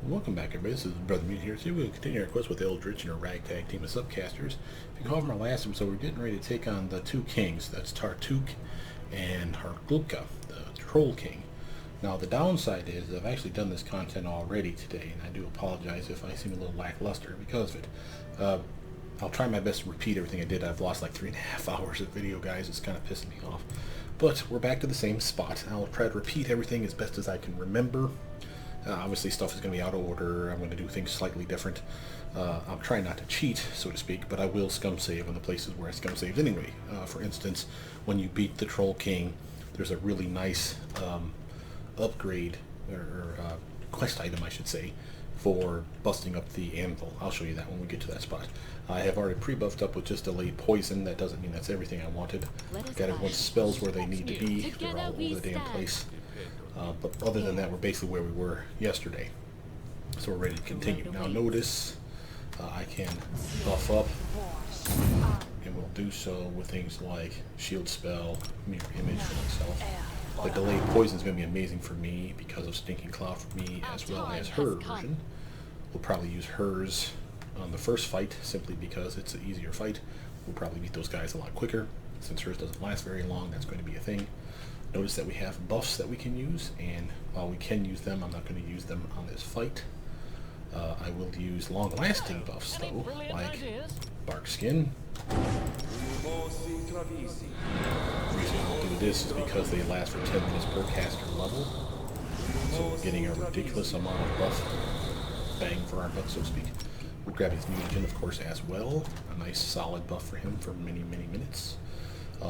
Welcome back, everybody. This is Brothermutant here. Today we'll continue our quest with Eldritch and our ragtag team of subcasters. If you recall from our last episode, we're getting ready to take on the two kings. That's Tartuk and Harkluka, the Troll King. Now, the downside is I've actually done this content already today, and I do apologize if I seem a little lackluster because of it. I'll try my best to repeat everything I did. I've lost like 3.5 hours of video, guys. It's kind of pissing me off. But we're back to the same spot. I'll try to repeat everything as best as I can remember. Obviously stuff is going to be out of order. I'm going to do things slightly different. I'm trying not to cheat, so to speak, but I will scum save on the places where I scum saved anyway. For instance, when you beat the Troll King, there's a really nice upgrade, or quest item I should say, for busting up the anvil. I'll show you that when we get to that spot. I have already pre-buffed up with just delayed poison. That doesn't mean that's everything I wanted. Got everyone's spells where they need to be. They're all over the damn place. But other than that, we're basically where we were yesterday. So we're ready to continue. Now notice I can buff up, and we'll do so with things like shield spell, mirror image for myself. The delayed poison is going to be amazing for me because of Stinking Cloud for me, as well as her version. We'll probably use hers on the first fight, simply because it's an easier fight. We'll probably beat those guys a lot quicker. Since hers doesn't last very long, that's going to be a thing. Notice that we have buffs that we can use, and while we can use them, I'm not going to use them on this fight. I will use long-lasting buffs, though, like Bark Skin. The reason I'll do this is because they last for 10 minutes per caster level, so we're getting a ridiculous amount of buff bang for our buck, so to speak. We'll grab his mutagen, of course, as well. A nice solid buff for him for many, many minutes.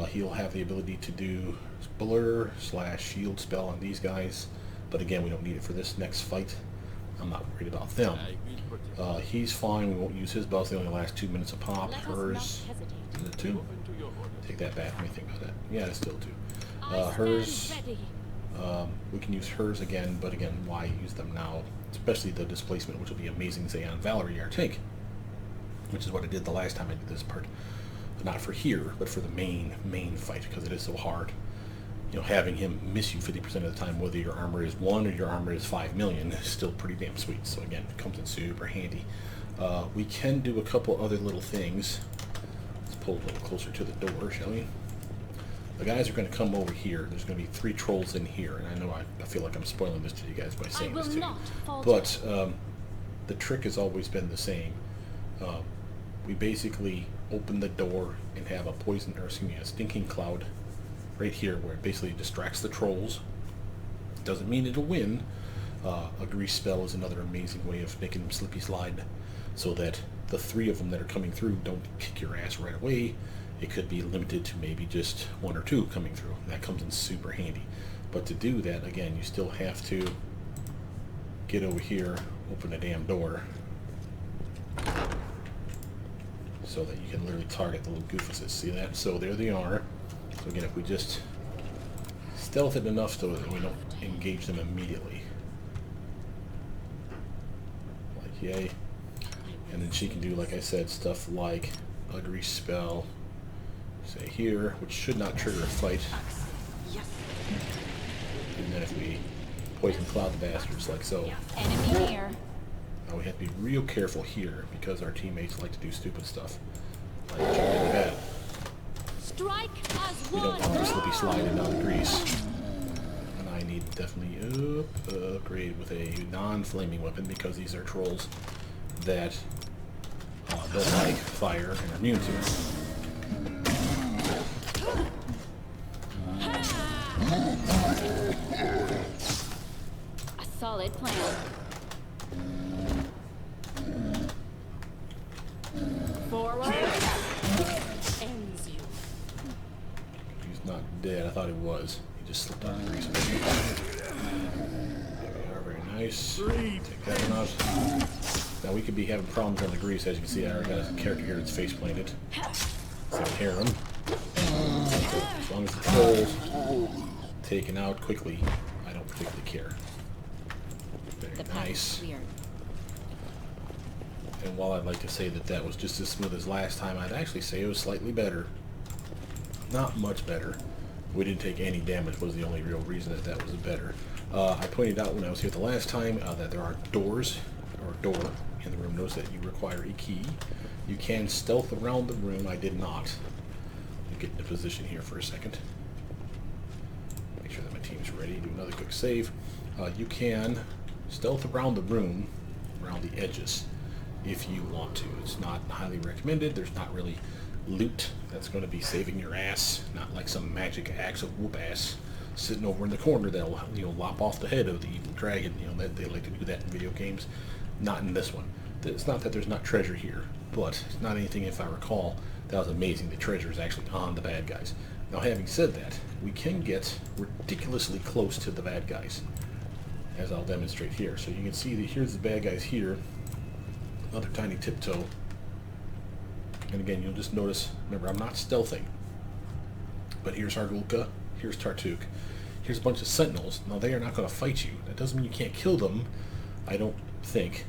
He'll have the ability to do blur / shield spell on these guys, but again, we don't need it for this next fight. I'm not worried about them. He's fine. We won't use his buffs. They only last 2 minutes a pop. Hers, is it 2? Take that back. Let me think about that. Yeah, it's still 2. Hers, we can use hers again, but again, why use them now? Especially the displacement, which will be amazing, say, on Valerie, our tank, which is what I did the last time I did this part. Not for here, but for the main fight, because it is so hard. You know, having him miss you 50% of the time, whether your armor is 1 or your armor is 5 million, is still pretty damn sweet. So again, it comes in super handy. We can do a couple other little things. Let's pull a little closer to the door, shall we? The guys are going to come over here. There's going to be 3 trolls in here, and I know I feel like I'm spoiling this to you guys by saying this to you. But the trick has always been the same. We basically open the door and have a Stinking Cloud right here, where it basically distracts the trolls. Doesn't mean it'll win. A grease spell is another amazing way of making them slippy slide, so that the 3 of them that are coming through don't kick your ass right away. It could be limited to maybe just 1 or 2 coming through. That comes in super handy. But to do that, again, you still have to get over here, open the damn door, so that you can literally target the little goofuses. See that? So there they are. So again, if we just stealth it enough so that we don't engage them immediately. Like, yay. And then she can do, like I said, stuff like a grease spell, say here, which should not trigger a fight. And then if we poison cloud the bastards, like so. Enemy here. Now we have to be real careful here, because our teammates like to do stupid stuff. Like jump into that. Strike as We one. don't want them slippy sliding down the grease. And I need definitely upgrade with a non-flaming weapon, because these are trolls that don't like fire and are immune to it. A solid plan. Forward. Ends you. He's not dead. I thought he was. He just slipped out of the grease. There we are. Very nice. Take that one out. Now we could be having problems on the grease. As you can see, I already got a character here that's face planted. So harem. So as long as the troll's taken out quickly, I don't particularly care. Very nice. And while I'd like to say that that was just as smooth as last time, I'd actually say it was slightly better. Not much better. We didn't take any damage was the only real reason that that was better. I pointed out when I was here the last time that there are doors, or a door in the room. Notice that you require a key. You can stealth around the room. I did not. I'll get into position here for a second. Make sure that my team's ready. Do another quick save. You can stealth around the room, around the edges, if you want to. It's not highly recommended. There's not really loot that's going to be saving your ass. Not like some magic axe of whoop ass sitting over in the corner that'll, you know, lop off the head of the evil dragon. You know, that they like to do that in video games. Not in this one. It's not that there's not treasure here, but it's not anything, if I recall, that was amazing. The treasure is actually on the bad guys. Now, having said that, we can get ridiculously close to the bad guys, as I'll demonstrate here. So you can see that here's the bad guys here. Another tiny tiptoe. And again, you'll just notice, remember, I'm not stealthing. But here's Hargulka, here's Tartuk. Here's a bunch of sentinels. Now, they are not going to fight you. That doesn't mean you can't kill them, I don't think.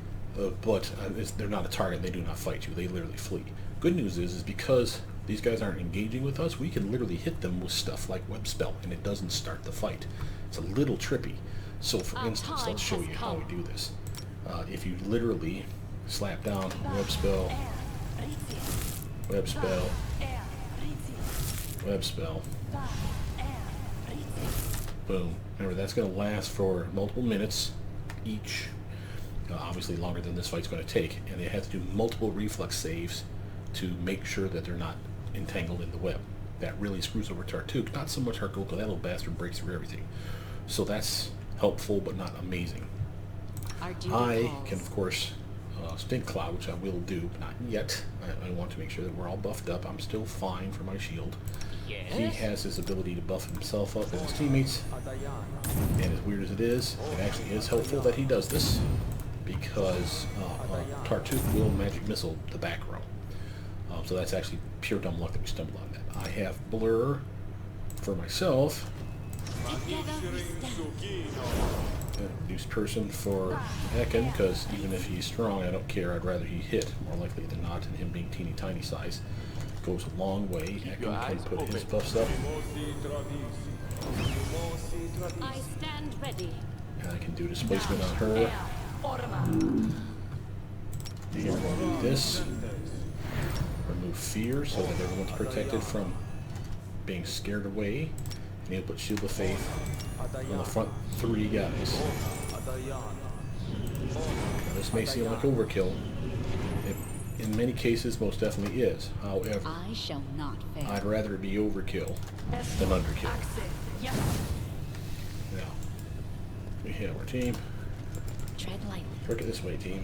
But they're not a target. They do not fight you. They literally flee. Good news is because these guys aren't engaging with us, we can literally hit them with stuff like Web Spell, and it doesn't start the fight. It's a little trippy. So, for instance, let's show you how we do this. If you literally slap down Web Spell, Web Spell, Web Spell, boom. Remember, that's going to last for multiple minutes each. Obviously longer than this fight's going to take, and they have to do multiple reflex saves to make sure that they're not entangled in the web. That really screws over Tartuk. Not so much Hargulka, that little bastard breaks through everything. So that's helpful, but not amazing. I can, of course, Stink Cloud, which I will do, but not yet. I want to make sure that we're all buffed up. I'm still fine for my shield. Yes. He has his ability to buff himself up and his teammates, and as weird as it is, it actually is helpful that he does this, because Tartuk will magic missile the back row. So that's actually pure dumb luck that we stumbled on that. I have Blur for myself. Reduced person for Ekin, because even if he's strong, I don't care. I'd rather he hit, more likely than not, and him being teeny tiny size goes a long way. Ekin can put his buffs up. I stand ready. And I can do displacement on her. Here, we'll do this. Remove fear so that everyone's protected from being scared away. And he'll put Shield of Faith on the front three guys. Now, this may seem like overkill. It, in many cases, most definitely is. However, I shall not fail. I'd rather it be overkill than underkill. Now, we have our team. Tread lightly. Work it this way, team.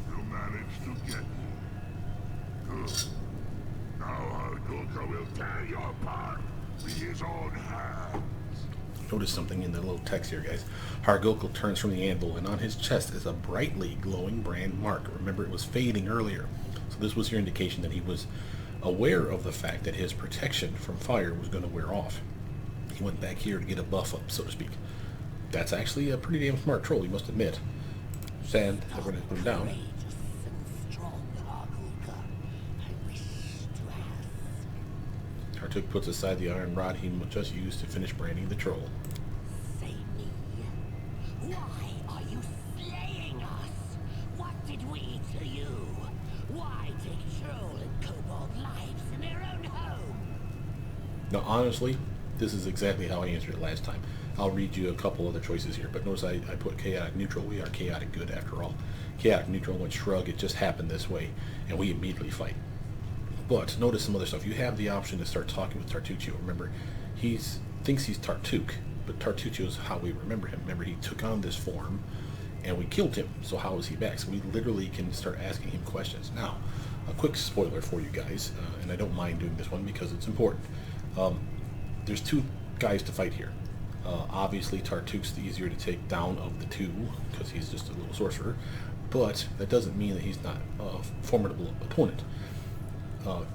You managed to get me. Good. Now Hargulka will tear you apart with his own hands. Notice something in the little text here, guys. Hargulka turns from the anvil, and on his chest is a brightly glowing brand mark. Remember, it was fading earlier. So this was your indication that he was aware of the fact that his protection from fire was going to wear off. He went back here to get a buff up, so to speak. That's actually a pretty damn smart troll, you must admit. Sad that we're going to put him down. Tartuk puts aside the iron rod he just used to finish branding the troll. Say me, why are you slaying us? What did we to you? Why take troll and kobold lives in their own home? Now, honestly, this is exactly how I answered it last time. I'll read you a couple other choices here, but notice I put chaotic neutral. We are chaotic good after all. Chaotic neutral went shrug. It just happened this way, and we immediately fight. But notice some other stuff. You have the option to start talking with Tartuccio. Remember, he thinks he's Tartuk, but Tartuccio is how we remember him. Remember, he took on this form, and we killed him. So how is he back? So we literally can start asking him questions. Now, a quick spoiler for you guys, and I don't mind doing this one because it's important. There's two guys to fight here. Obviously, Tartuk's the easier to take down of the two, because he's just a little sorcerer, but that doesn't mean that he's not a formidable opponent.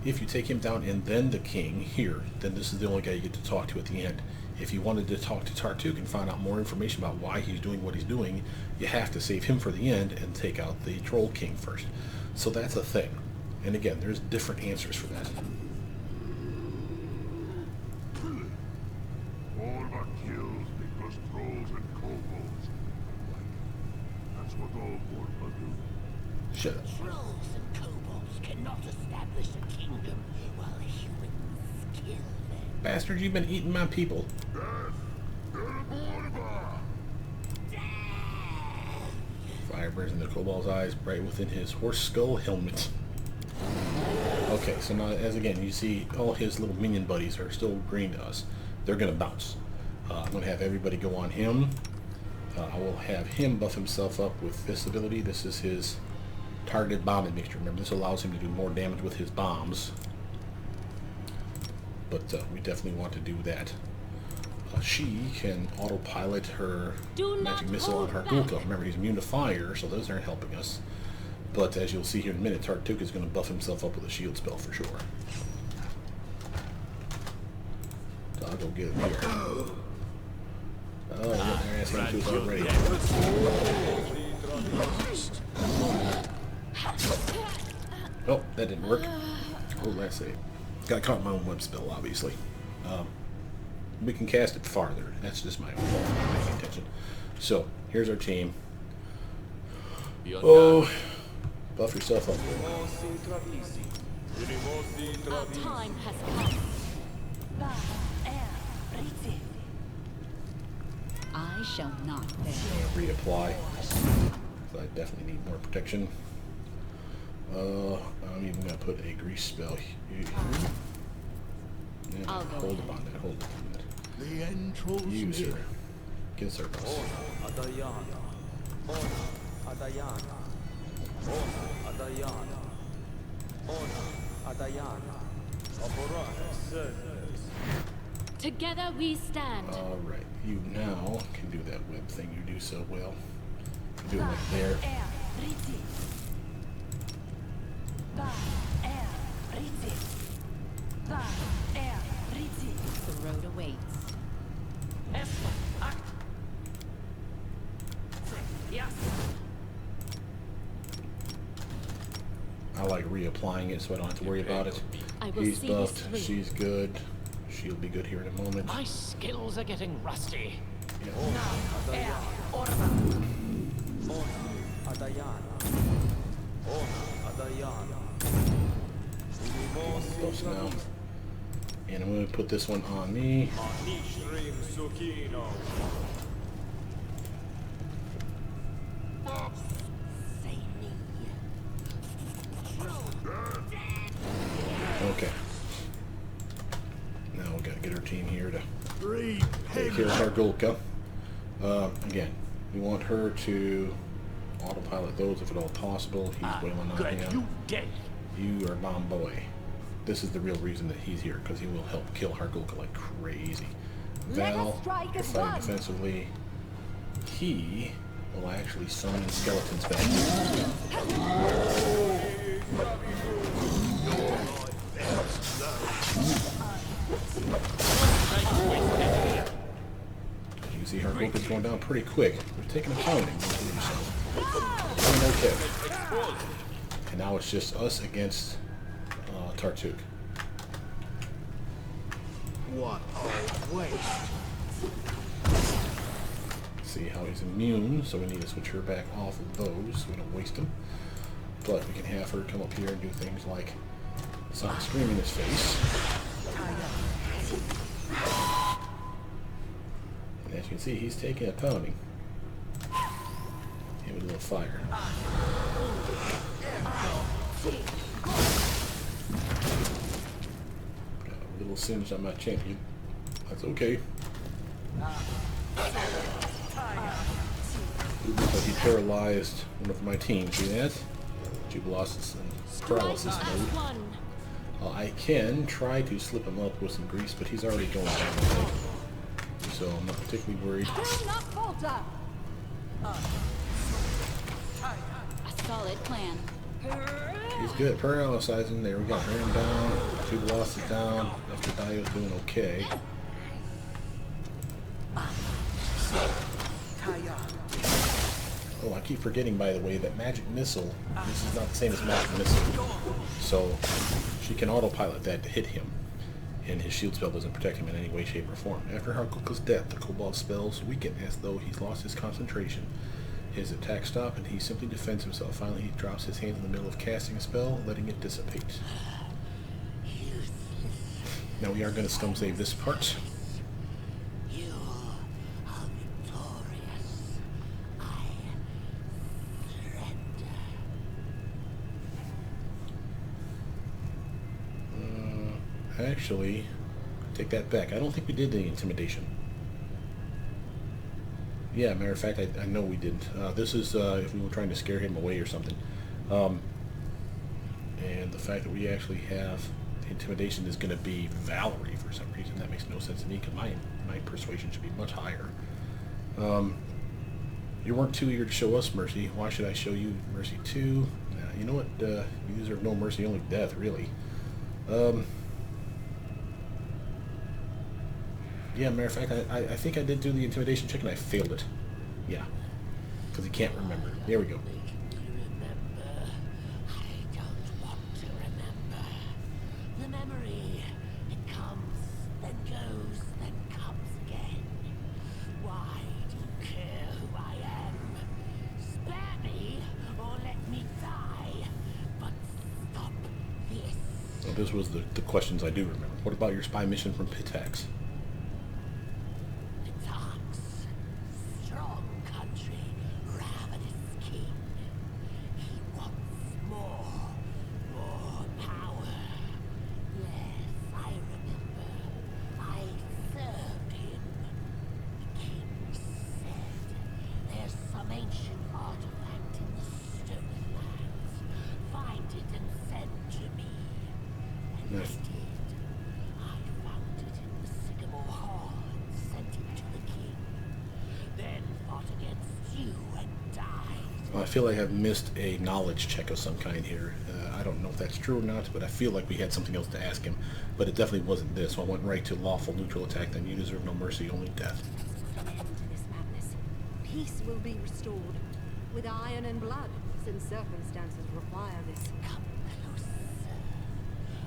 If you take him down and then the king here, then this is the only guy you get to talk to at the end. If you wanted to talk to Tartuk and find out more information about why he's doing what he's doing, you have to save him for the end and take out the Troll King first. So that's a thing. And again, there's different answers for that. All but kills because trolls and kobolds don't like it. That's what all Borma do. Shut up. Trolls and kobolds cannot establish a kingdom while humans kill them. Bastard, you've been eating my people. Death! They're a Borma! Fire burns in the kobold's eyes, bright within his horse skull helmet. Okay, so now, as again, you see all his little minion buddies are still green to us. They're going to bounce. I'm going to have everybody go on him. I will have him buff himself up with this ability. This is his targeted bombing mixture. Remember, this allows him to do more damage with his bombs. But we definitely want to do that. She can autopilot her magic missile on Hargulka. Remember, he's immune to fire, so those aren't helping us. But as you'll see here in a minute, Tartuk is going to buff himself up with a shield spell for sure. So I'll go get him here. Oh, they're asking to us already. Oh, that didn't work. Oh, let's see. Got caught in my own web spell, obviously. We can cast it farther. That's just my own fault for not paying attention. So, here's our team. Oh, buff yourself up. Our time has come. I shall not fail. Reapply. So I definitely need more protection. I'm even going to put a grease spell here. Yeah, I'll go hold ahead. upon that. Hold upon that. The end trolls Use near. her. Against our boss. Together we stand. Alright, you now can do that web thing you do so well. Do it right there. The road awaits. I like reapplying it so I don't have to worry about it. I will He's see this buffed. through. She's good. She'll be good here in a moment. My skills are getting rusty. Buffs now. And I'm going to put this one on me. Okay. Now we got to get our team here to take care of Hargulka. Again, we want her to autopilot those if at all possible. He's wailing on Good, him. you dead. You are bomb boy. This is the real reason that he's here, because he will help kill Hargulka like crazy. Val, you're fighting defensively. He will actually summon skeletons back. You can see Hargulka's going down pretty quick. We're taking a pounding. Okay. And now it's just us against Tartuk. What a waste. See how he's immune, so we need to switch her back off of those so we don't waste them. But we can have her come up here and do things like Sonic Scream in his face. And as you can see, he's taking a pounding. Hit with a little fire. Got a little singe on my champion. That's okay. But he paralyzed one of my team. See that? Jubilosis and paralysis mode. One. I can try to slip him up with some grease, but he's already going down the leg. So I'm not particularly worried. A solid plan. He's good at paralyzing. There we go. Ram down. Jubilosis down. After Dio's doing okay. Oh, I keep forgetting, by the way, that magic missile, this is not the same as magic missile. So she can autopilot that to hit him, and his shield spell doesn't protect him in any way, shape, or form. After Harkens' death, the kobold spells weaken as though he's lost his concentration. His attacks stop, and he simply defends himself. Finally, he drops his hands in the middle of casting a spell, letting it dissipate. Now we are going to scum save this part. You are victorious. I surrender. Actually, take that back. I don't think we did the intimidation. Yeah, matter of fact, I know we didn't. This is if we were trying to scare him away or something. And the fact that we actually have the intimidation is going to be Valerie for some reason. That makes no sense to me, because my persuasion should be much higher. You weren't too eager to show us mercy. Why should I show you mercy too? You know what? You deserve no mercy, only death, really. Yeah, matter of fact, I think I did do the intimidation check and I failed it. Yeah, because he can't remember. There we go. Remember, I don't want to remember. The memory, it comes, then goes, then comes again. Why do you care who I am? Spare me, or let me die. But stop this. Well, this was the questions I do remember. What about your spy mission from Pitax? Strong country, ravenous king. He wants more power. Yes, I remember. I served him. The king said, there's some ancient artifact in the stolen lands. Find it and send to me. And I did. I found it in the Sycamore Hall and sent it to the king. Then fought against you and died. Well, I feel like I've missed a knowledge check of some kind here. I don't know if that's true or not, but I feel like we had something else to ask him. But it definitely wasn't this, so I went right to lawful neutral attack. Then you deserve no mercy, only death. An end to this madness. Peace will be restored, with iron and blood, since circumstances require this. Come closer.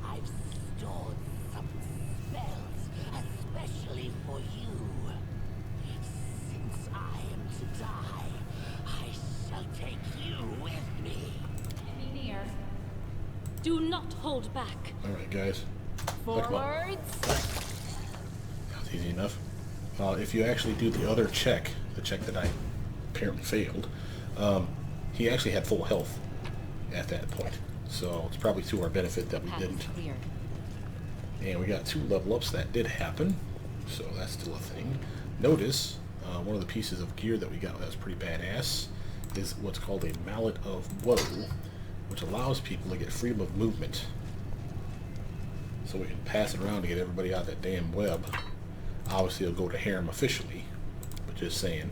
I've stored some spells, especially for you. Since I am to die, I shall take you with me. Near. Do not hold back. Alright, guys. Look, come on. Forwards. That's easy enough. If you actually do the other check, the check that I apparently failed, he actually had full health at that point. So it's probably to our benefit that we Path didn't. clear. And we got 2 level ups. That did happen. So that's still a thing. Notice, one of the pieces of gear that we got that was pretty badass is what's called a Mallet of Woe, which allows people to get freedom of movement. So we can pass it around to get everybody out of that damn web. Obviously it'll go to harem officially, but just saying.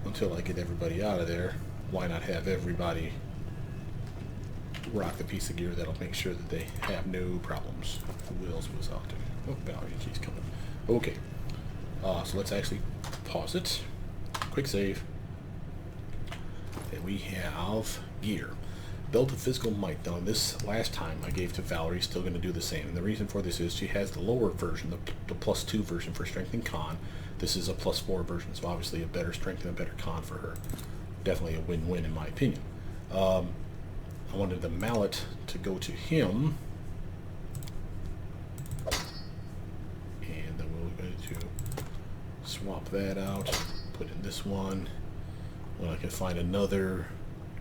Until I get everybody out of there, why not have everybody rock the piece of gear that'll make sure that they have no problems. Who else was out there? Oh, Valerie, she's coming. Okay. So let's actually pause it. Quick save. And we have gear. Belt of Physical Might. Now, this last time I gave to Valerie, still going to do the same. And the reason for this is she has the lower version, the +2 version for Strength and Con. This is a +4 version, so obviously a better Strength and a better Con for her. Definitely a win-win in my opinion. I wanted the mallet to go to him. And then we're going to swap that out, put in this one. When I can find another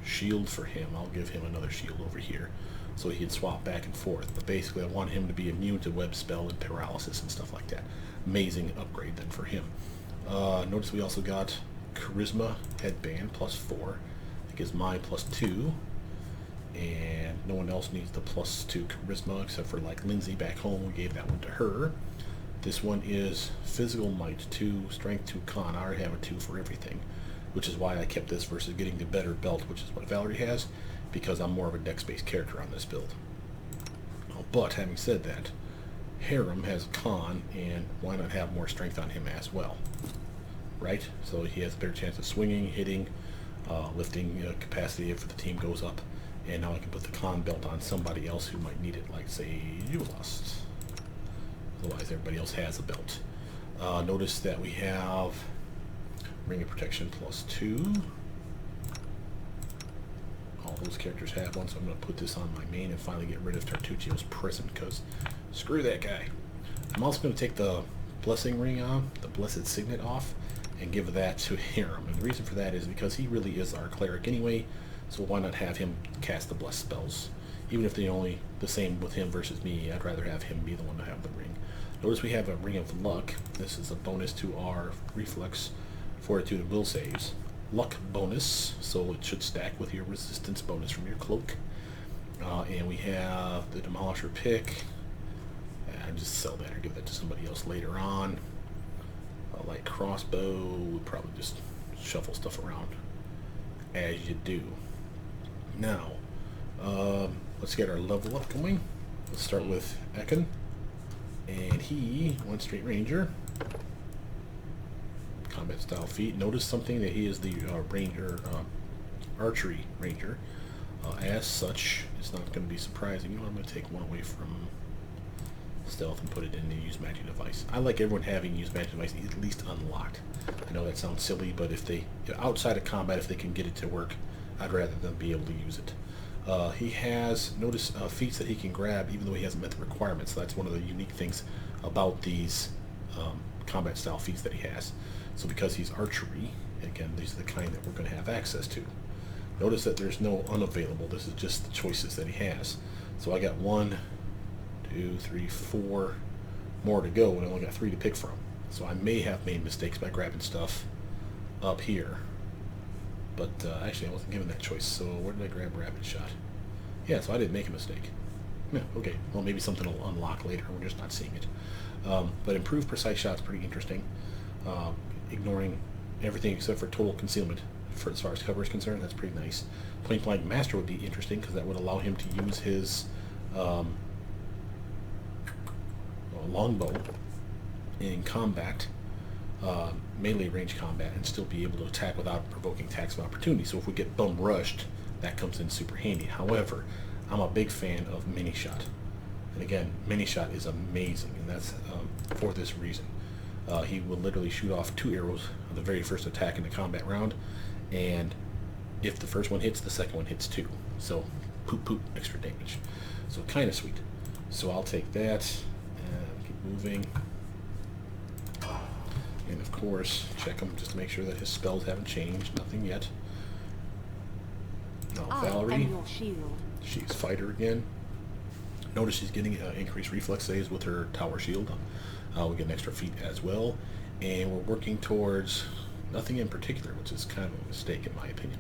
shield for him, I'll give him another shield over here so he can swap back and forth. But basically I want him to be immune to web spell and paralysis and stuff like that. Amazing upgrade then for him. Notice we also got Charisma Headband +4. That gives my +2. And no one else needs the +2 Charisma except for like Lindsay back home. We gave that one to her. This one is Physical Might 2, Strength 2, Con. I already have a 2 for everything, which is why I kept this versus getting the better belt, which is what Valerie has, because I'm more of a dex-based character on this build. But having said that, Harem has a Con, and why not have more strength on him as well? right? So he has a better chance of swinging, hitting, lifting capacity if the team goes up. And now I can put the con belt on somebody else who might need it, like say Ulust. Otherwise everybody else has a belt. Notice that we have Ring of Protection +2. All those characters have one, so I'm going to put this on my main and finally get rid of Tartuccio's Prison, because screw that guy. I'm also going to take the Blessing Ring on, the Blessed Signet off, and give that to Hiram. And the reason for that is because he really is our cleric anyway, so why not have him cast the blessed spells? Even if they're only the same with him versus me, I'd rather have him be the one to have the ring. Notice we have a Ring of Luck. This is a bonus to our Reflex, Fortitude, and Will saves. Luck bonus, so it should stack with your resistance bonus from your cloak. And we have the Demolisher pick. I'd just sell that or give that to somebody else later on. A light crossbow, we'll probably just shuffle stuff around as you do. Now, let's get our level up going. Let's start with Ekin. And he went straight ranger. Combat style feat. Notice something that he is the ranger, archery ranger. As such, it's not going to be surprising. You know, I'm going to take one away from stealth and put it in the use magic device. I like everyone having use magic device at least unlocked. I know that sounds silly, but if they, outside of combat, if they can get it to work, I'd rather them be able to use it. He has, notice, feats that he can grab even though he hasn't met the requirements. So that's one of the unique things about these combat style feats that he has. So because he's archery, again, these are the kind that we're going to have access to. Notice that there's no unavailable. This is just the choices that he has. So I got 1, 2, 3, 4 more to go, and I only got 3 to pick from. So I may have made mistakes by grabbing stuff up here. But actually, I wasn't given that choice. So where did I grab Rapid Shot? Yeah, so I didn't make a mistake. Yeah, okay. Well, maybe something will unlock later. We're just not seeing it. But improved precise shot's pretty interesting. Ignoring everything except for total concealment for as far as cover is concerned, that's pretty nice. Point Blank Master would be interesting because that would allow him to use his longbow in combat, melee range combat, and still be able to attack without provoking attacks of opportunity. So if we get bum rushed, that comes in super handy. However, I'm a big fan of mini shot, and again, mini shot is amazing, and that's for this reason. He will literally shoot off 2 arrows on the very first attack in the combat round, and if the first one hits, the second one hits too. So poop poop, extra damage. So kind of sweet. So I'll take that and keep moving. And of course, check him just to make sure that his spells haven't changed. Nothing yet. No, Valerie. She's fighter again. Notice she's getting increased reflex saves with her tower shield. We get an extra feat as well. And we're working towards nothing in particular, which is kind of a mistake in my opinion.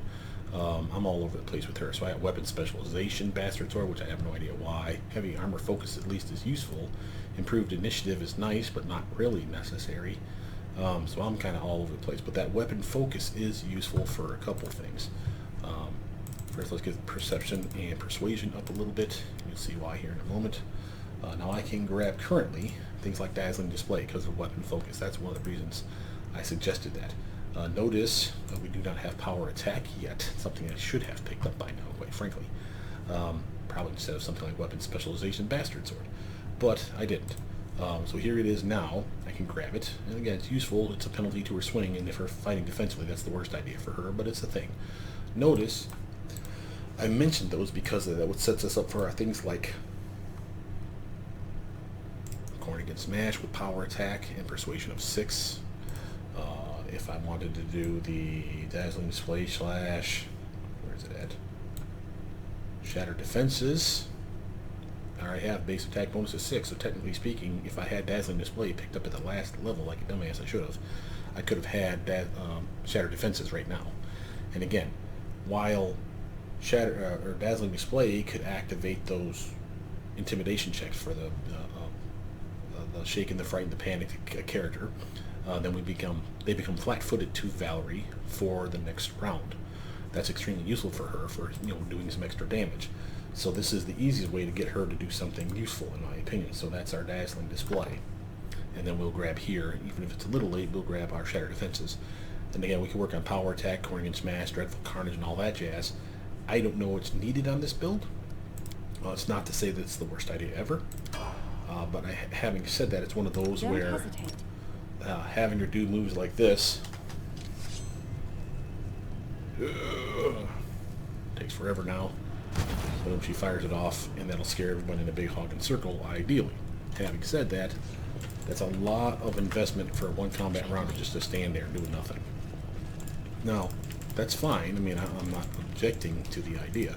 I'm all over the place with her. So I have weapon specialization, bastard sword, which I have no idea why. Heavy armor focus at least is useful. Improved initiative is nice, but not really necessary. So I'm kind of all over the place. But that weapon focus is useful for a couple things. First, let's get perception and persuasion up a little bit. You'll see why here in a moment. Now I can grab currently things like dazzling display because of weapon focus. That's one of the reasons I suggested that. Notice we do not have power attack yet, something I should have picked up by now, quite frankly. Probably instead of something like weapon specialization, bastard sword. But I didn't. So here it is now. I can grab it. And again, it's useful. It's a penalty to her swing, and if her fighting defensively, that's the worst idea for her, but it's a thing. Notice I mentioned those because of that, what sets us up for our things like Corn Against Smash with power attack and persuasion of 6. If I wanted to do the dazzling display slash, where is it at? Shattered defenses. I already have base attack bonus of 6, so technically speaking, if I had dazzling display picked up at the last level like a dumbass I should have, I could have had that shattered defenses right now. And again, while dazzling display could activate those intimidation checks for the shaken, the frightened, the panicked character, then they become flat-footed to Valerie for the next round. That's extremely useful for her for doing some extra damage. So this is the easiest way to get her to do something useful, in my opinion. So that's our dazzling display. and then we'll grab here. Even if it's a little late, we'll grab our Shattered Defenses. And again, we can work on Power Attack, Corning Smash, Dreadful Carnage, and all that jazz. I don't know what's needed on this build. It's not to say that it's the worst idea ever, but having said that, it's one of those where having her do moves like this takes forever now. Boom, she fires it off, and that'll scare everyone in a big honking circle, ideally. Having said that, that's a lot of investment for one combat round just to stand there doing nothing. Now, that's fine. I mean, I'm not objecting to the idea.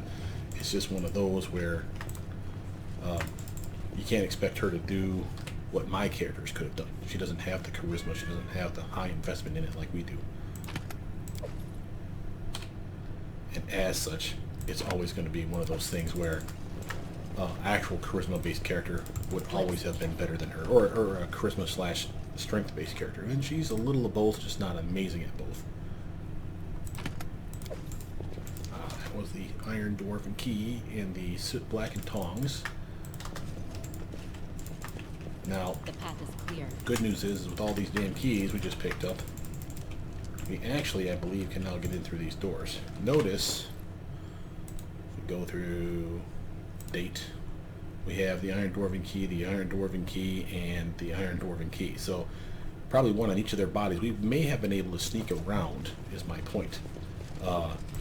It's just one of those where you can't expect her to do what my characters could have done. She doesn't have the charisma. She doesn't have the high investment in it like we do. And as such, it's always going to be one of those things where actual charisma-based character would always have been better than her, or a charisma/strength-based character. And she's a little of both, just not amazing at both. That was the Iron Dwarven Key and the Soot Blackened Tongs. Now, The path is clear. good news is, with all these damn keys we just picked up, we actually, I believe, can now get in through these doors. Notice, if we go through date, we have the Iron Dwarven Key, the Iron Dwarven Key, and the Iron Dwarven Key. So, probably one on each of their bodies. We may have been able to sneak around, is my point,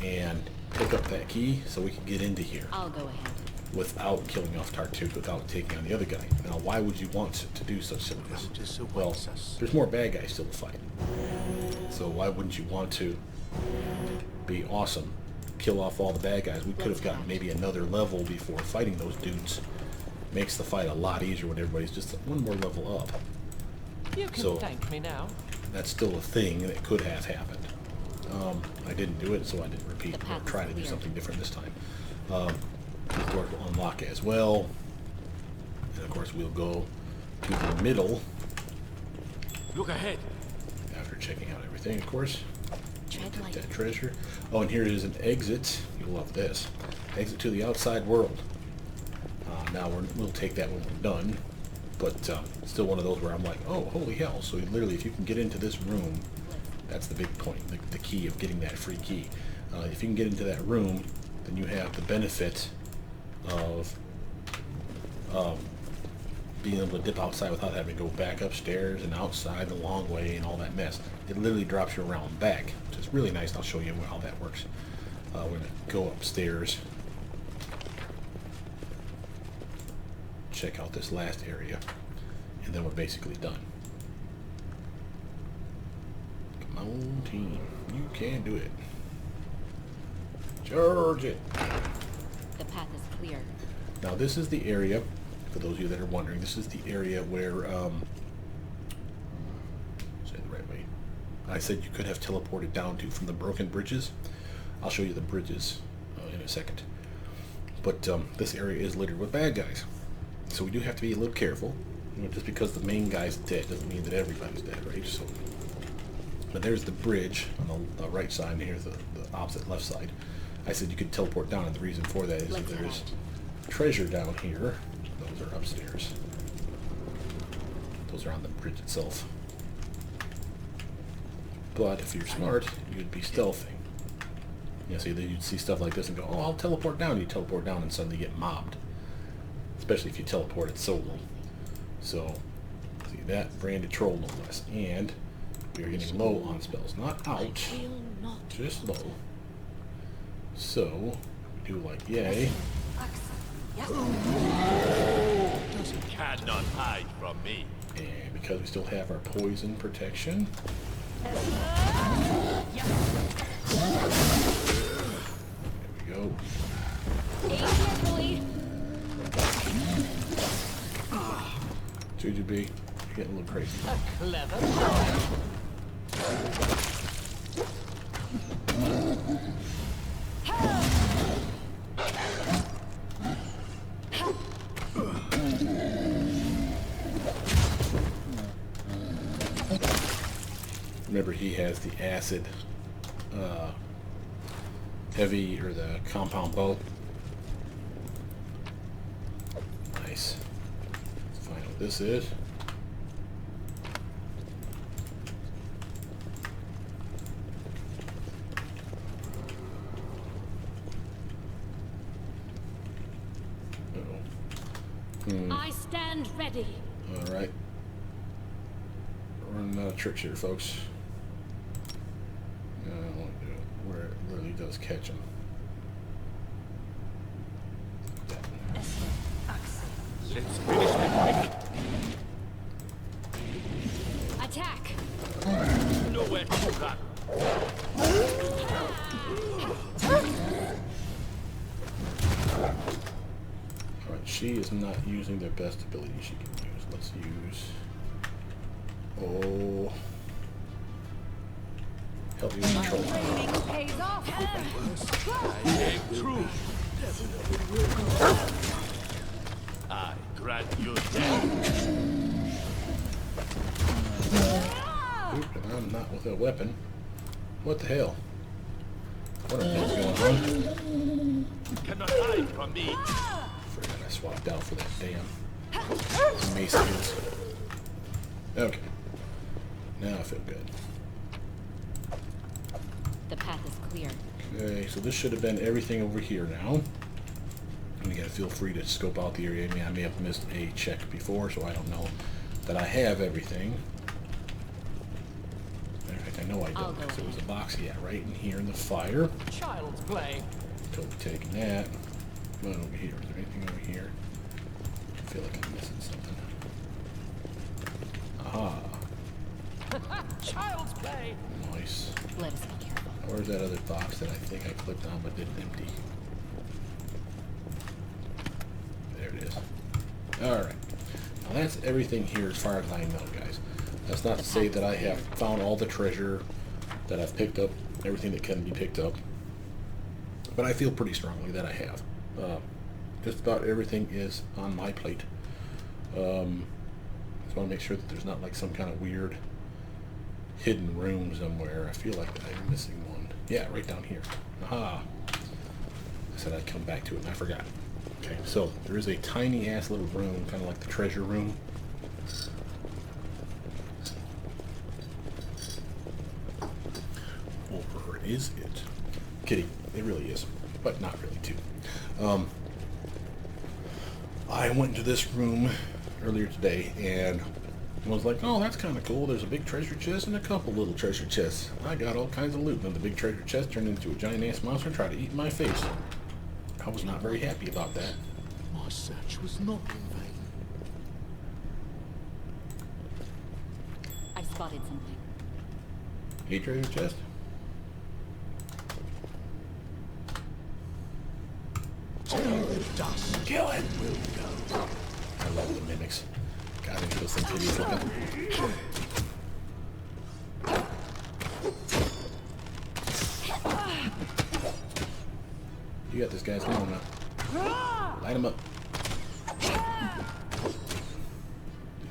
and pick up that key so we can get into here I'll go ahead. without killing off Tartuffe, without taking on the other guy. Now, why would you want to do such silliness? Well, there's more bad guys still to fight. So why wouldn't you want to be awesome, kill off all the bad guys? We could have gotten maybe another level before fighting those dudes. Makes the fight a lot easier when everybody's just one more level up. You can So- thank me now. That's still a thing that could have happened. I didn't do it, so I didn't repeat The or path is try to do clear. something different this time. This door will unlock as well. And of course we'll go to the middle Look ahead. after checking out everything, of course. Tread Get lightly. that treasure. Oh, and here is an exit. You'll love this. Exit to the outside world. Now we'll take that when we're done. But still one of those where I'm like, oh, holy hell. So literally, if you can get into this room, that's the big point, the key of getting that free key. If you can get into that room, then you have the benefit of being able to dip outside without having to go back upstairs and outside the long way and all that mess. It literally drops you around back, which is really nice. I'll show you how that works. We're going to go upstairs, check out this last area, and then we're basically done. Come on, team. You can do it. Charge it. The path is clear. Now this is the area, for those of you that are wondering, this is the area where, say it the right way, I said you could have teleported down to from the broken bridges. I'll show you the bridges in a second. But this area is littered with bad guys. So we do have to be a little careful. You know, just because the main guy's dead doesn't mean that everybody's dead, right? So, but there's the bridge on the right side, and here's the opposite left side. I said you could teleport down, and the reason for that is that there's treasure down here. Those are upstairs. Those are on the bridge itself. But if you're smart, you'd be stealthing. You know, so you'd see stuff like this and go, oh, I'll teleport down. You teleport down and suddenly get mobbed. Especially if you teleport it solo. So, see that? Branded troll no less. And we are getting low on spells. Not out, just low. So, we do like yay. You cannot hide from me. And because we still have our poison protection. There we go. Jujubee, you're getting a little crazy. A clever boy. Remember, he has the acid heavy, or the compound bow. Nice. Let's find out what this is. ready. Alright. Running out of tricks here, folks. I don't want to do it where it really does catch them. Let's finish it Attack. quick. Nowhere to run. Alright, she is not using the best ability she can use. Let's use... Oh... Help you control her. Pays off. I am true. I grant you death. Oop, and I'm not with a weapon. What the hell? What the hell's going on? You cannot hide from me. Forgot I swapped out for that damn mace skills. Okay. Now I feel good. The path is clear. Okay, so this should have been everything over here now. And you gotta feel free to scope out the area. I may have missed a check before, so I don't know that I have everything. In fact, I know I don't, because there was a box, yeah, right in here in the fire. Child's play. Totally taking that. Come on over here. Is there anything over here? I feel like I'm missing something. Aha. Child's play. Nice. Let us be careful. Where's that other box that I think I clicked on but didn't empty? There it is. Alright. Now that's everything here as far as I know, guys. That's not to say that I have found all the treasure, that I've picked up everything that can be picked up. But I feel pretty strongly that I have. Just about everything is on my plate. Just want to make sure that there's not like some kind of weird hidden room somewhere. I feel like I'm missing one. Yeah, right down here. Aha. I said I'd come back to it and I forgot. Okay, so there is a tiny ass little room, kind of like the treasure room. Or is it? Kidding. It really is. But not really, too. I went into this room earlier today and was like, oh, that's kind of cool. There's a big treasure chest and a couple little treasure chests. I got all kinds of loot. And then the big treasure chest turned into a giant ass monster and tried to eat my face. I was not very happy about that. My search was not in vain. I spotted something. A treasure chest? Dust. Kill it! I love the mimics. God, into those things hideous looking. You got this, guys. Come on now. Light him up.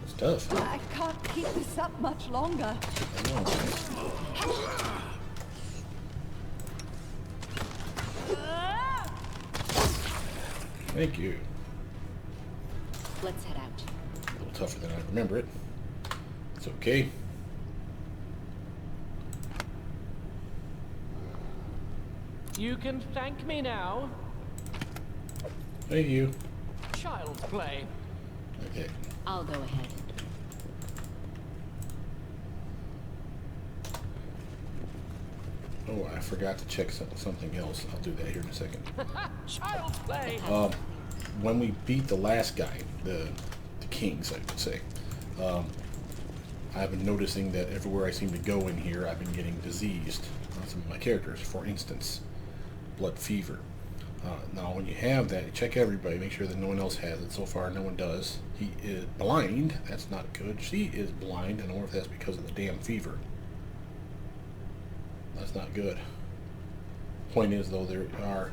It's tough. I can't keep this up much longer. I know, right? Thank you. Let's head out. A little tougher than I remember it. It's okay. You can thank me now. Thank you. Child's play. Okay. I'll go ahead. Oh, I forgot to check something else. I'll do that here in a second. Child's play. When we beat the last guy, the kings, I would say, I've been noticing that everywhere I seem to go in here, I've been getting diseased on some of my characters. For instance, blood fever. Now, when you have that, check everybody, make sure that no one else has it. So far, no one does. He is blind. That's not good. She is blind. I don't know if that's because of the damn fever. That's not good. Point is, though, they are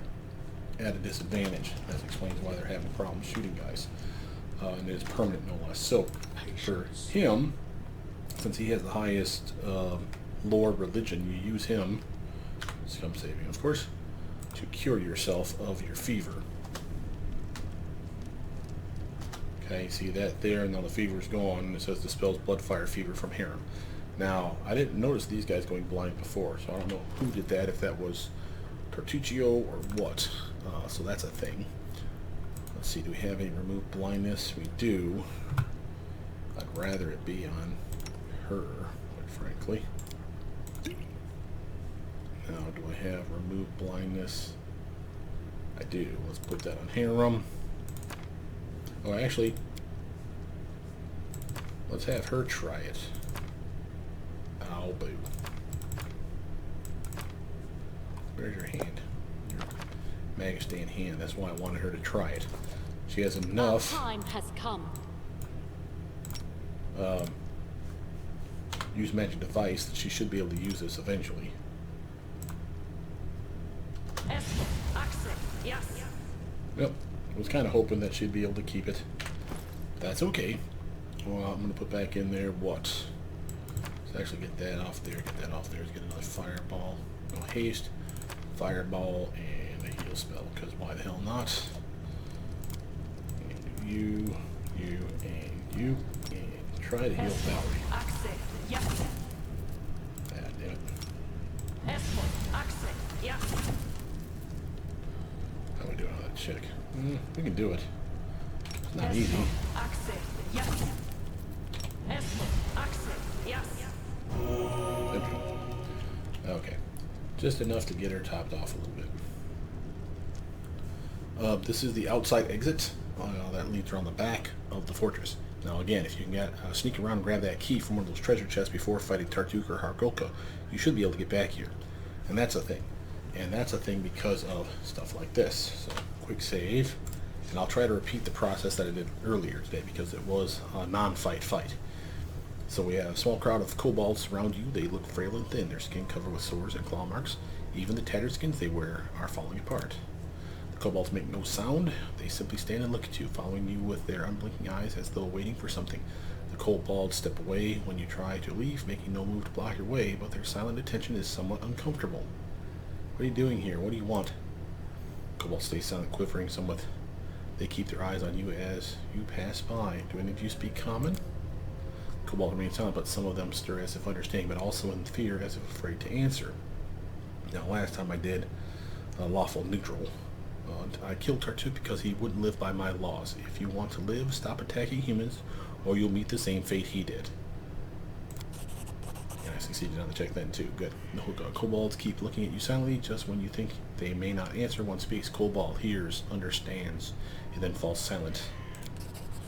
at a disadvantage. That explains why they're having problems shooting guys. And it is permanent, no less. So, for him, since he has the highest lore religion, you use him, scum saving, of course, to cure yourself of your fever. Okay, see that there, and now the fever's gone, and it says dispels blood, fire, fever from harem. Now, I didn't notice these guys going blind before, so I don't know who did that, if that was Cartuccio or what. So that's a thing. Let's see, do we have any remove blindness? We do. I'd rather it be on her, quite frankly. Now, do I have remove blindness? I do. Let's put that on Harem. Oh, actually, let's have her try it. Ow, boo. Where's your hand? Your Magistan hand. That's why I wanted her to try it. She has enough. Time has come. Use magic device that she should be able to use this eventually. Yep. I was kind of hoping that she'd be able to keep it. That's okay. Well, I'm going to put back in there what? Let's actually get that off there. Get that off there. Let's get another fireball. No haste. Fireball and a heal spell. Because why the hell not? And you, and you. And try to heal Valerie. Ah, damn it. How are we doing on that check? We can do it. It's not easy. Okay. Just enough to get her topped off a little bit. This is the outside exit that leads around the back of the fortress. Now again, if you can get sneak around and grab that key from one of those treasure chests before fighting Tartuk or Hargulka, you should be able to get back here. And that's a thing. And that's a thing because of stuff like this. So, quick save. And I'll try to repeat the process that I did earlier today because it was a non-fight fight. So we have a small crowd of kobolds surround you. They look frail and thin, their skin covered with sores and claw marks. Even the tattered skins they wear are falling apart. The kobolds make no sound. They simply stand and look at you, following you with their unblinking eyes as though waiting for something. The kobolds step away when you try to leave, making no move to block your way, but their silent attention is somewhat uncomfortable. What are you doing here? What do you want? Kobolds stay silent, quivering somewhat. They keep their eyes on you as you pass by. Do any of you speak common? Kobold remains silent, but some of them stir as if understanding, but also in fear as if afraid to answer. Now, last time I did lawful neutral. I killed Tartuk because he wouldn't live by my laws. If you want to live, stop attacking humans, or you'll meet the same fate he did. And I succeeded on the check then too. Good. The kobolds keep looking at you silently. Just when you think they may not answer, one speaks. Kobold hears, understands, and then falls silent.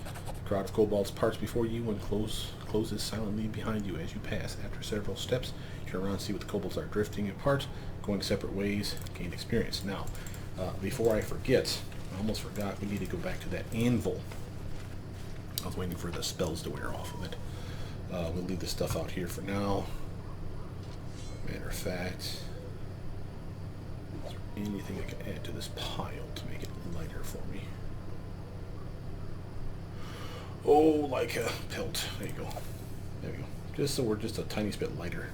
The crowd of kobolds parts before you and closes silently behind you as you pass. After several steps, you turn around and see what the kobolds are drifting apart, going separate ways, gain experience. Now, before I forget, I almost forgot, we need to go back to that anvil. I was waiting for the spells to wear off of it. We'll leave this stuff out here for now. Matter of fact, is there anything I can add to this pile to make it lighter for me? Oh, like a pelt. There you go. There we go. Just so we're just a tiny bit lighter.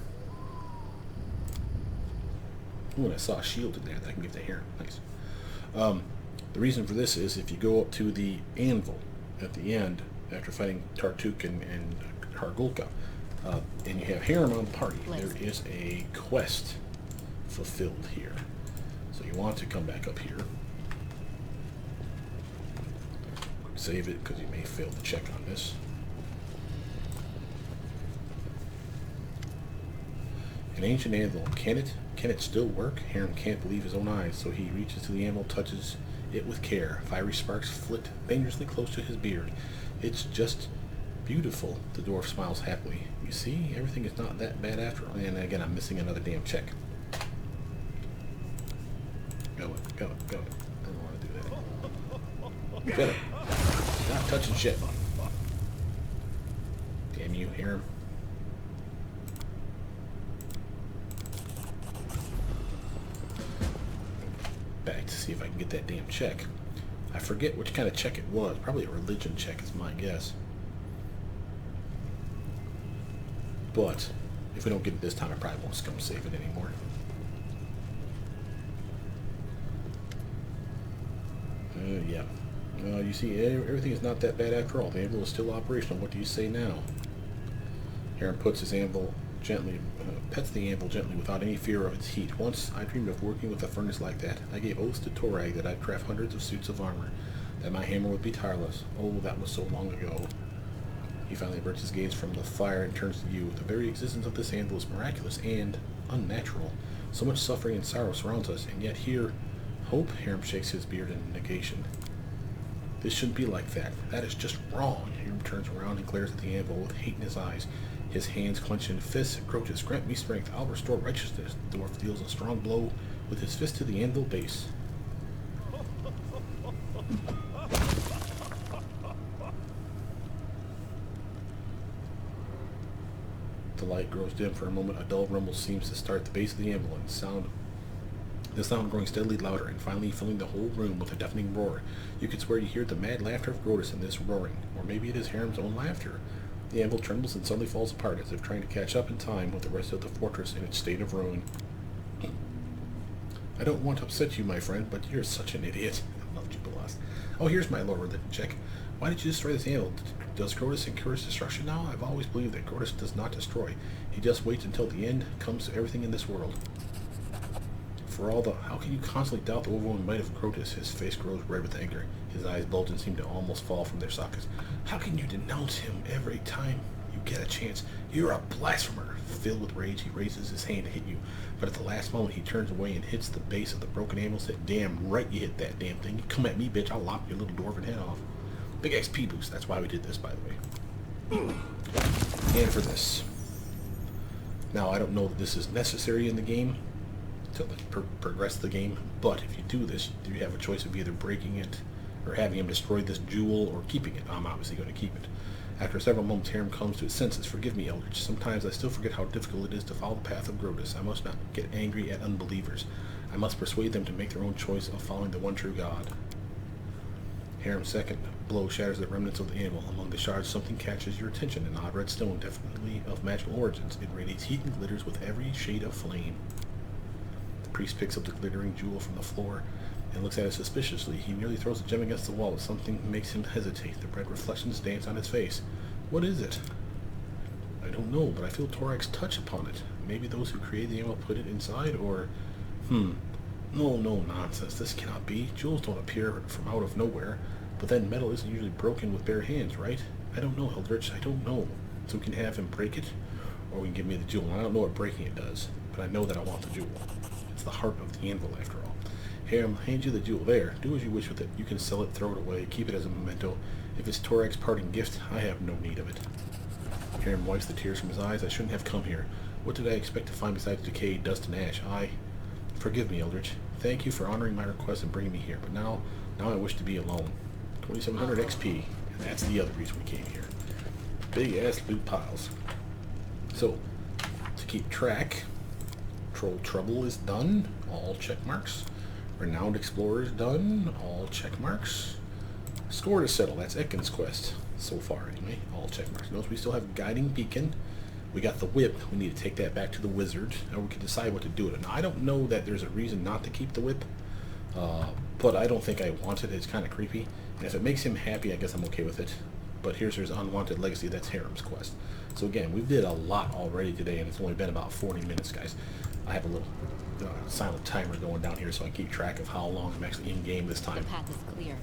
Ooh, and I saw a shield in there that I can give to Heron. Nice. The reason for this is if you go up to the anvil at the end, after fighting Tartuk and Hargulka, and you have Heron on the party, there is a quest fulfilled here. So you want to come back up here. Save it, because you may fail to check on this. An ancient anvil. Can it still work? Heron can't believe his own eyes, so he reaches to the anvil, touches it with care. Fiery sparks flit dangerously close to his beard. It's just beautiful. The dwarf smiles happily. You see, everything is not that bad after all. And again, I'm missing another damn check. Go it, go it, go it. I don't want to do that. Shut up. Not touching shit. Damn you, Heron. Back to see if I can get that damn check. I forget which kind of check it was. Probably a religion check is my guess. But if we don't get it this time, I probably won't come save it anymore. Yeah. You see, everything is not that bad after all. The anvil is still operational. What do you say now? Heron puts his anvil gently, pets the anvil gently without any fear of its heat. Once I dreamed of working with a furnace like that. I gave oaths to Torag that I'd craft hundreds of suits of armor. that my hammer would be tireless. Oh, that was so long ago. He finally averts his gaze from the fire and turns to you. The very existence of this anvil is miraculous and unnatural. So much suffering and sorrow surrounds us, and yet here, hope? Hiram shakes his beard in negation. This shouldn't be like that. That is just wrong. Hiram turns around and glares at the anvil with hate in his eyes. His hands clenched in fists. Grotus, grant me strength. I'll restore righteousness. The dwarf deals a strong blow with his fist to the anvil base. The light grows dim for a moment. A dull rumble seems to start at the base of the anvil, and the sound growing steadily louder, and finally filling the whole room with a deafening roar. You could swear you hear the mad laughter of Grotus in this roaring, or maybe it is Hiram's own laughter. The anvil trembles and suddenly falls apart, as if trying to catch up in time with the rest of the fortress in its state of ruin. I don't want to upset you, my friend, but you're such an idiot. I love Jubilas. Oh, here's my lord religion check. Why did you destroy this anvil? Does Grotus encourage destruction now? I've always believed that Grotus does not destroy. He just waits until the end comes to everything in this world. For all the... How can you constantly doubt the overwhelming might of Grotus? His face grows red with anger. His eyes bulge and seem to almost fall from their sockets. How can you denounce him every time you get a chance? You're a blasphemer. Filled with rage, he raises his hand to hit you. But at the last moment, he turns away and hits the base of the broken anvil. Said, damn right you hit that damn thing. You come at me, bitch. I'll lop your little dwarven head off. Big XP boost. That's why we did this, by the way. And for this. Now, I don't know that this is necessary in the game to progress the game, but if you do this, you have a choice of either breaking it or having him destroy this jewel or keeping it. I'm obviously going to keep it. After several moments, Hiram comes to his senses. Forgive me, Eldritch. Sometimes I still forget how difficult it is to follow the path of Grotus. I must not get angry at unbelievers. I must persuade them to make their own choice of following the one true God. Hiram's second blow shatters the remnants of the anvil. Among the shards, something catches your attention. An odd red stone, definitely of magical origins. It radiates heat and glitters with every shade of flame. The priest picks up the glittering jewel from the floor and looks at it suspiciously. He nearly throws the gem against the wall, but something makes him hesitate. The red reflections dance on his face. What is it? I don't know, but I feel Torak's touch upon it. Maybe those who created the anvil put it inside, or... No, nonsense. This cannot be. Jewels don't appear from out of nowhere. But then metal isn't usually broken with bare hands, right? I don't know, Eldritch. I don't know. So we can have him break it, or we can give me the jewel. I don't know what breaking it does, but I know that I want the jewel. It's the heart of the anvil, after all. Hiram hands you the jewel. There. Do as you wish with it. You can sell it, throw it away, keep it as a memento. If it's Torak's parting gift, I have no need of it. Hiram wipes the tears from his eyes. I shouldn't have come here. What did I expect to find besides decay, dust, and ash? Forgive me, Eldritch. Thank you for honoring my request and bringing me here, but now I wish to be alone. 2700 XP, and that's the other reason we came here. Big ass loot piles. So, to keep track, Troll Trouble is done, all check marks. Renowned Explorer is done, all check marks. Score to settle, that's Ekken's quest, so far anyway, all check marks. Notice we still have Guiding Beacon. We got the whip. We need to take that back to the wizard, and we can decide what to do with it. Now, I don't know that there's a reason not to keep the whip, but I don't think I want it. It's kind of creepy, and if it makes him happy, I guess I'm okay with it. But here's his unwanted legacy. That's Hiram's quest. So again, we did a lot already today, and it's only been about 40 minutes, guys. I have a little silent timer going down here so I keep track of how long I'm actually in game this time. The path is clear.